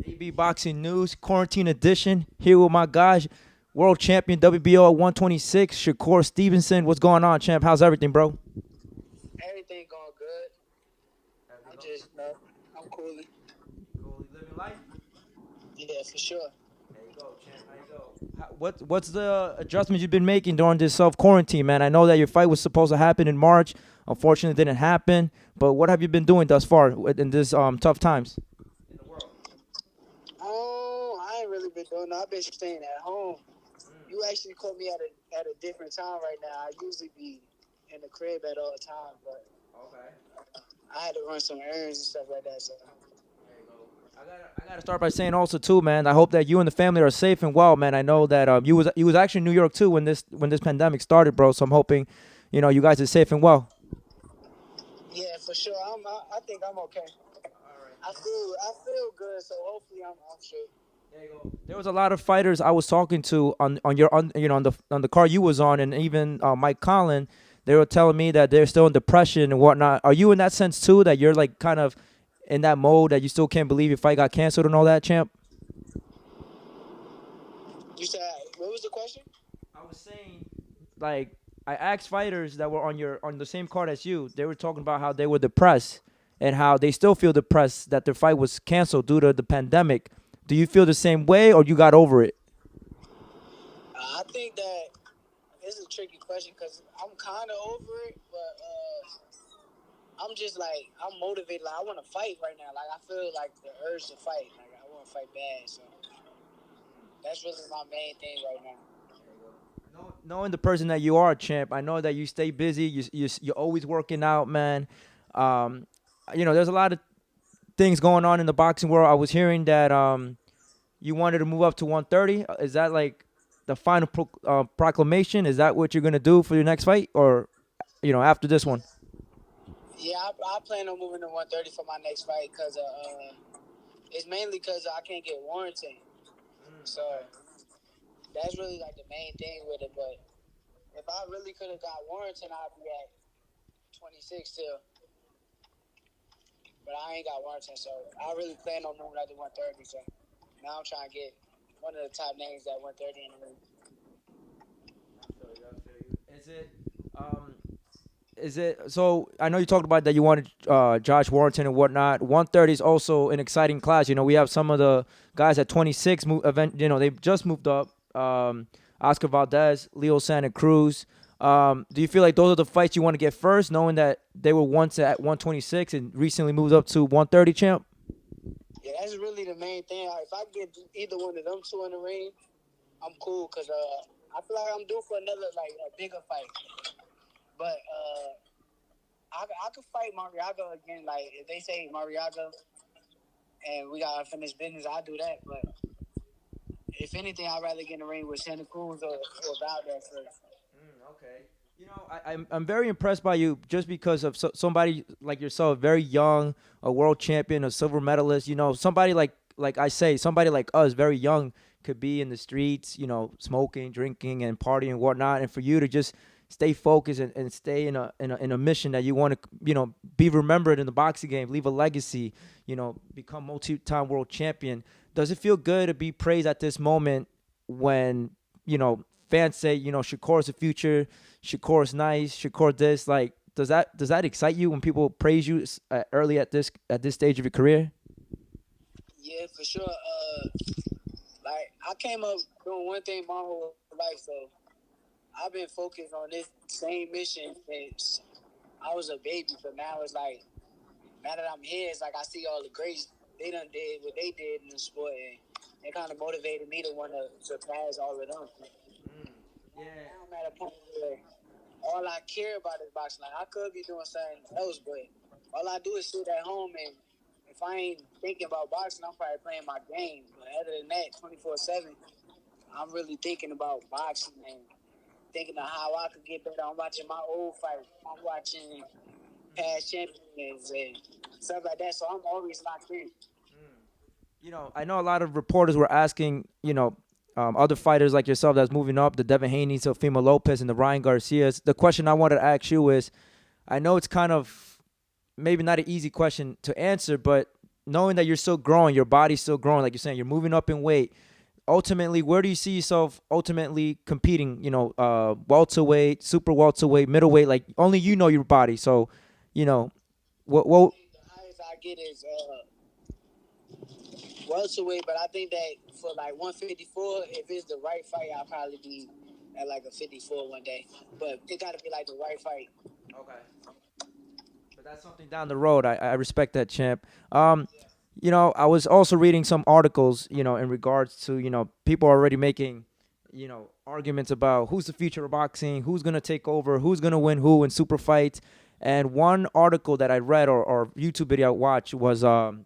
AB Boxing News, Quarantine Edition. Here with my guys, World Champion WBO at 126, Shakur Stevenson. What's going on, champ? How's everything, bro? Everything going good. I'm just, I'm cooling. Cool, you living life? Yeah, for sure. There you go, champ. How you go? What's the adjustments you've been making during this self quarantine, man? I know that your fight was supposed to happen in March. Unfortunately, it didn't happen. But what have you been doing thus far in this tough times? Oh, I ain't really been doing. I've been staying at home. You actually caught me at a different time right now. I usually be in the crib at all times, but I had to run some errands and stuff like that. So I gotta start by saying also too, man. I hope that you and the family are safe and well, man. I know that you was actually in New York too when this pandemic started, bro. So I'm hoping, you guys are safe and well. yeah, for sure. I think I'm okay. I feel good. So hopefully I'm straight. There you go. There was a lot of fighters I was talking to on the car you was on, and even Mike Collin. They were telling me that they're still in depression and whatnot. Are you in that sense too? That you're like kind of in that mode that you still can't believe your fight got canceled and all that, champ? You said what was the question? I was saying, like, I asked fighters that were on the same card as you. They were talking about how they were depressed and how they still feel depressed that their fight was canceled due to the pandemic. Do you feel the same way, or you got over it? I think that it's a tricky question because I'm kind of over it, but I'm just like I'm motivated. Like I want to fight right now. Like I feel like the urge to fight. Like I want to fight bad. So that's really my main thing right now. Knowing the person that you are, champ, I know that you stay busy. You're always working out, man. Um, there's a lot of things going on in the boxing world. I was hearing that you wanted to move up to 130. Is that like the final proclamation? Is that what you're gonna do for your next fight, or after this one? Yeah, I plan on moving to 130 for my next fight because it's mainly because I can't get warranted. So that's really like the main thing with it. But if I really could have got warranted, I'd be at 26 still. But I ain't got warranted, so I really plan on moving up to 130. So now I'm trying to get one of the top names at 130 in the ring. Is it? Is it so? I know you talked about that you wanted Josh Warrington and whatnot. 130 is also an exciting class. We have some of the guys at 26. They've just moved up. Oscar Valdez, Leo Santa Cruz. Do you feel like those are the fights you want to get first, knowing that they were once at 126 and recently moved up to 130, champ? Yeah, that's really the main thing. If I get either one of them two in the ring, I'm cool because I feel like I'm due for another like a bigger fight. But I could fight Mariaga again. Like if they say Mariaga and we got unfinished business, I'll do that. But if anything, I'd rather get in the ring with Santa Cruz or Valdez first. Okay. I'm very impressed by you just because of somebody like yourself, very young, a world champion, a silver medalist. Somebody like I say, somebody like us, very young, could be in the streets, smoking, drinking, and partying and whatnot. And for you to just stay focused and stay in a mission that you want to, be remembered in the boxing game, leave a legacy, become multi-time world champion. Does it feel good to be praised at this moment when, fans say, Shakur's the future, Shakur's nice, Shakur this? Like, does that excite you when people praise you early at this stage of your career? Yeah, for sure. Like I came up doing one thing my whole life, so I've been focused on this same mission since I was a baby. But now it's like, now that I'm here, it's like I see all the greats they done did what they did in the sport, and it kind of motivated me to want to surpass all of them. Yeah. Now I'm at a point where all I care about is boxing. Like I could be doing something else, but all I do is sit at home, and if I ain't thinking about boxing, I'm probably playing my game. But other than that, 24/7, I'm really thinking about boxing and thinking of how I could get better. I'm watching my old fights. I'm watching past champions and stuff like that. So I'm always locked in. I know a lot of reporters were asking, other fighters like yourself that's moving up, the Devin Haney's, Teofimo Lopez, and the Ryan Garcias. The question I wanted to ask you is, I know it's kind of maybe not an easy question to answer, but knowing that you're still growing, your body's still growing, like you're saying, you're moving up in weight. Ultimately, where do you see yourself ultimately competing? Welterweight, super welterweight, middleweight. Like only you know your body. So, you know, I what think the highest I get is welterweight, but I think that for like 154, if it's the right fight, I'll probably be at like a 54 one day. But it got to be like the right fight. Okay. But that's something down the road. I respect that, champ. I was also reading some articles, in regards to, people already making, arguments about who's the future of boxing, who's gonna take over, who's gonna win who in super fights. And one article that I read or YouTube video I watched was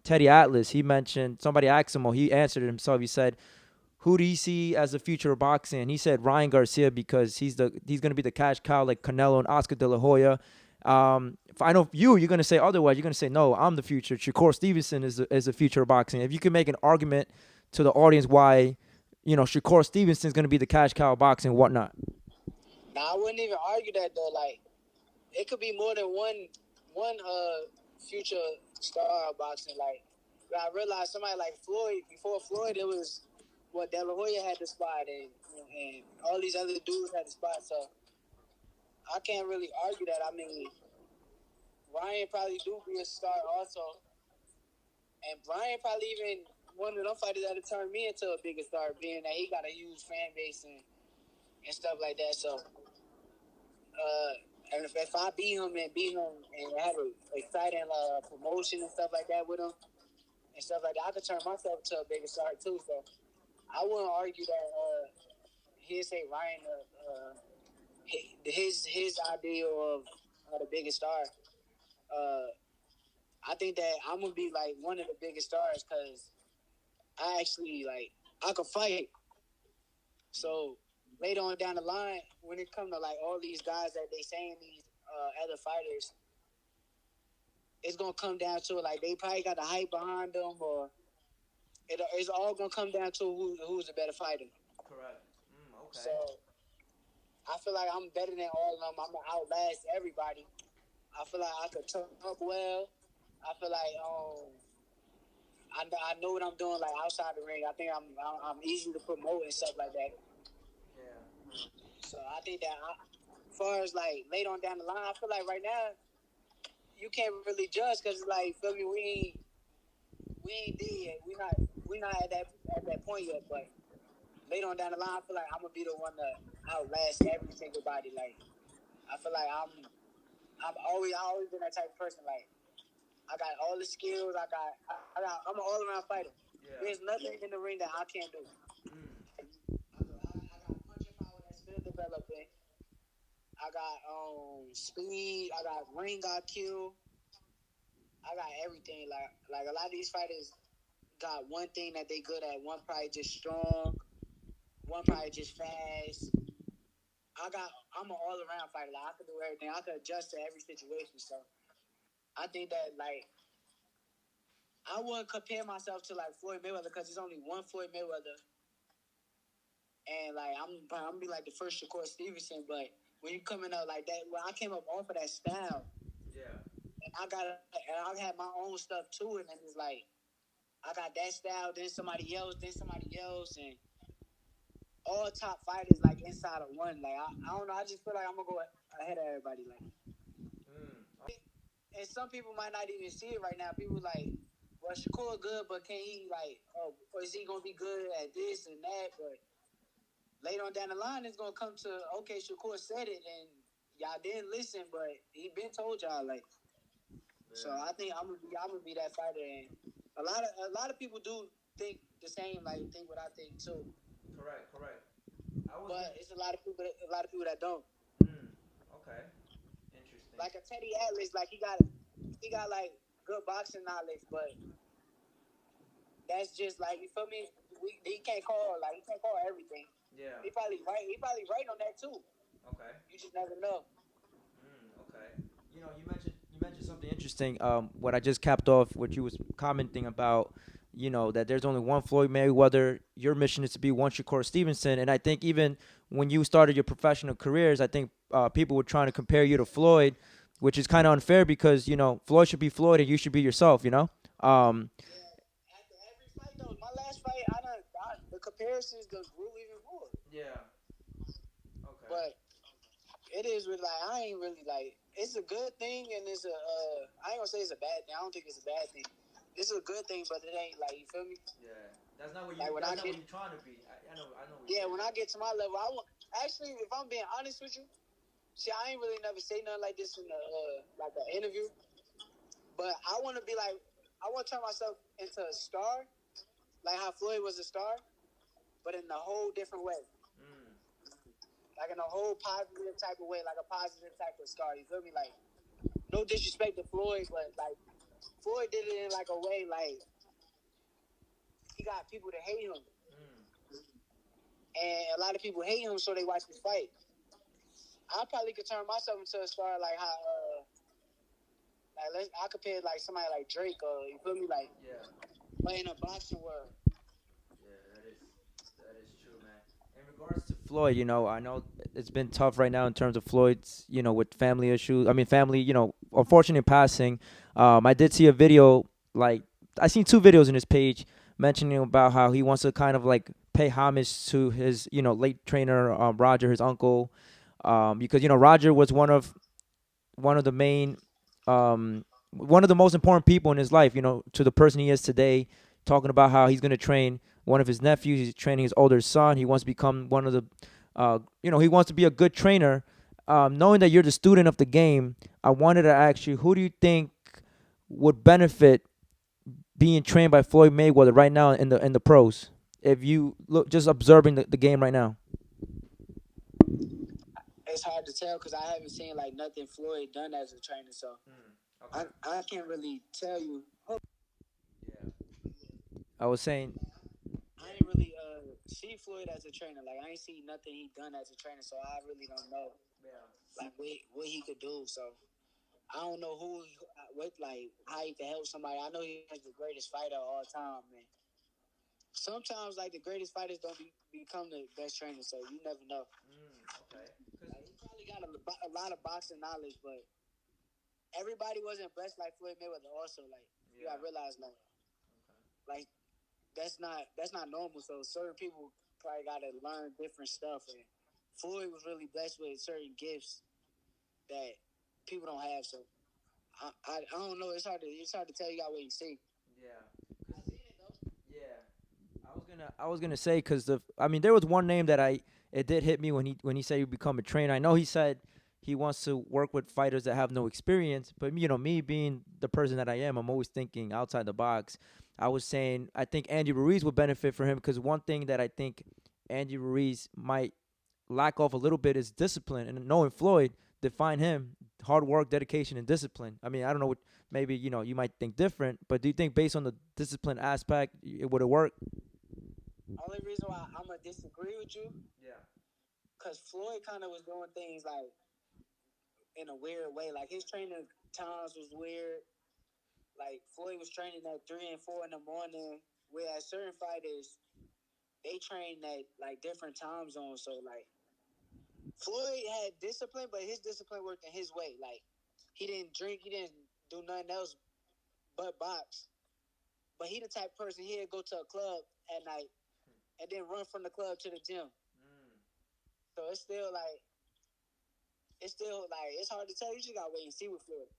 Teddy Atlas. He mentioned somebody asked him, or he answered it himself. He said, "Who do you see as the future of boxing?" And he said Ryan Garcia because he's gonna be the cash cow like Canelo and Oscar De La Hoya. If I know you're gonna say otherwise. You're gonna say no. I'm the future. Shakur Stevenson is the future of boxing. If you can make an argument to the audience why, Shakur Stevenson is gonna be the cash cow of boxing and whatnot. Now I wouldn't even argue that though. Like it could be more than one future star of boxing. Like I realized somebody like Floyd. Before Floyd, it was what De La Hoya had the spot, and all these other dudes had the spot. So I can't really argue that. I mean, Ryan probably do be a star also, and Brian probably even one of them fighters that have turned me into a bigger star, being that he got a huge fan base and stuff like that. So, and if I beat him and have an exciting promotion and stuff like that with him and stuff like that, I could turn myself to a bigger star too. So I wouldn't argue that he'd say Ryan his ideal of the biggest star. I think that I'm gonna be like one of the biggest stars because I actually I could fight. So later on down the line, when it comes to like all these guys that they saying these other fighters, it's gonna come down to like they probably got the hype behind them, or it's all gonna come down to who's the better fighter. Correct. Okay. So I feel like I'm better than all of them. I'm gonna outlast everybody. I feel like I could turn up well. I feel like I know what I'm doing like outside the ring. I think I'm easy to promote and stuff like that. Yeah. So I think that as far as like later on down the line, I feel like right now you can't really judge because like feel me, we ain't there yet. We not at that point yet. But later on down the line, I feel like I'm gonna be the one to outlast every single body. Like I feel like I always been that type of person. Like I got all the skills. I'm an all around fighter. Yeah. There's nothing in the ring that I can't do. I got punching power that's still developing. I got speed. I got ring IQ. I got everything. Like a lot of these fighters got one thing that they good at. One probably just strong. One probably just fast. I'm an all around fighter. Like I can do everything. I can adjust to every situation. So I think that like I wouldn't compare myself to like Floyd Mayweather because there's only one Floyd Mayweather, and like I'm gonna be like the first Shakur Stevenson. But when you coming up like that, when I came up off of that style, Yeah. and I had my own stuff too, and then it's like I got that style, then somebody else, and all top fighters like inside of one. Like I don't know, I just feel like I'm gonna go ahead of everybody. Like. And some people might not even see it right now. People like, well, Shakur good, but can he or is he gonna be good at this and that? But later on down the line, it's gonna come to okay, Shakur said it, and y'all didn't listen, but he been told y'all like. Yeah. So I think I'm gonna be that fighter, and a lot of people do think the same, like think what I think too. Correct. But it's a lot of people that don't. Okay. Interesting. Like a Teddy Atlas, like he got like good boxing knowledge, but that's just like you feel me. He can't call everything. Yeah. He probably right on that too. Okay. You just never know. Okay. You mentioned something interesting. What I just capped off, what you was commenting about, that there's only one Floyd Mayweather. Your mission is to be one Shakur Stevenson, and I think even when you started your professional careers, I think people were trying to compare you to Floyd, which is kind of unfair because Floyd should be Floyd and you should be yourself. After every fight though, my last fight, the comparisons just grew even more. Yeah. Okay. But it is really like I ain't really like. It's a good thing and it's a. I ain't gonna say it's a bad thing. I don't think it's a bad thing. It's a good thing, but it ain't like you feel me. Yeah. That's not what you. Like when That's I not get what you're trying to be. I know. I know what you're yeah, saying. when I get to my level, I want actually if I'm being honest with you, see I ain't really never say nothing like this in the like an interview, but I want to be like I want to turn myself into a star, like how Floyd was a star, but in a whole different way. Mm. Like in a whole positive type of way, like a positive type of star. You feel me? Like no disrespect to Floyd, but like Floyd did it in like a way like he got people to hate him, Mm. and a lot of people hate him, so they watch this fight. I probably could turn myself into a star, like how I compare like somebody like Drake, or you feel me, like Yeah. playing a boxing world. Yeah, that is true, man. In regards to Floyd, I know it's been tough right now in terms of Floyd's, with family issues. I mean, family, unfortunate passing. I did see a video, like I seen two videos in his page mentioning about how he wants to kind of like pay homage to his, late trainer Roger, his uncle, because Roger was one of the main one of the most important people in his life, to the person he is today, talking about how he's going to train one of his nephews, he's training his older son, he wants to become one of the he wants to be a good trainer. Knowing that you're the student of the game, I wanted to ask you, who do you think would benefit being trained by Floyd Mayweather right now in the pros, if you look just observing the game right now? It's hard to tell because I haven't seen like nothing Floyd done as a trainer, so Okay. I can't really tell you. Yeah. I was saying. I ain't really see Floyd as a trainer. Like I ain't see nothing he done as a trainer, so I really don't know Yeah. like what he could do. So I don't know what like how he can help somebody. I know he's the greatest fighter of all time, man. Sometimes like the greatest fighters don't become the best trainers, so you never know. Okay. Like he probably got a lot of boxing knowledge, but everybody wasn't blessed like Floyd Mayweather. Also, like you Yeah. gotta realize like that's not normal. So certain people probably gotta learn different stuff, and Floyd was really blessed with certain gifts that people don't have. So I don't know. It's hard to tell. You gotta wait and see. Yeah. I seen it though. Yeah. I was gonna say, because I mean, there was one name that it did hit me when he said he become a trainer. I know he said he wants to work with fighters that have no experience, but me being the person that I am, I'm always thinking outside the box. I was saying I think Andy Ruiz would benefit from him, because one thing that I think Andy Ruiz might lack off a little bit is discipline, and knowing Floyd define him: hard work, dedication, and discipline. I mean, I don't know what, maybe you might think different, but do you think based on the discipline aspect it would have worked? Only reason why I'm gonna disagree with you, Yeah. cause Floyd kind of was doing things like in a weird way. Like his training times was weird. Like Floyd was training at 3 and 4 in the morning, whereas certain fighters they train at like different time zones. So like Floyd had discipline, but his discipline worked in his way. Like he didn't drink, he didn't do nothing else but box. But he the type of person he'd go to a club at night and then run from the club to the gym. So it's still like it's hard to tell. You just gotta wait and see with Floyd.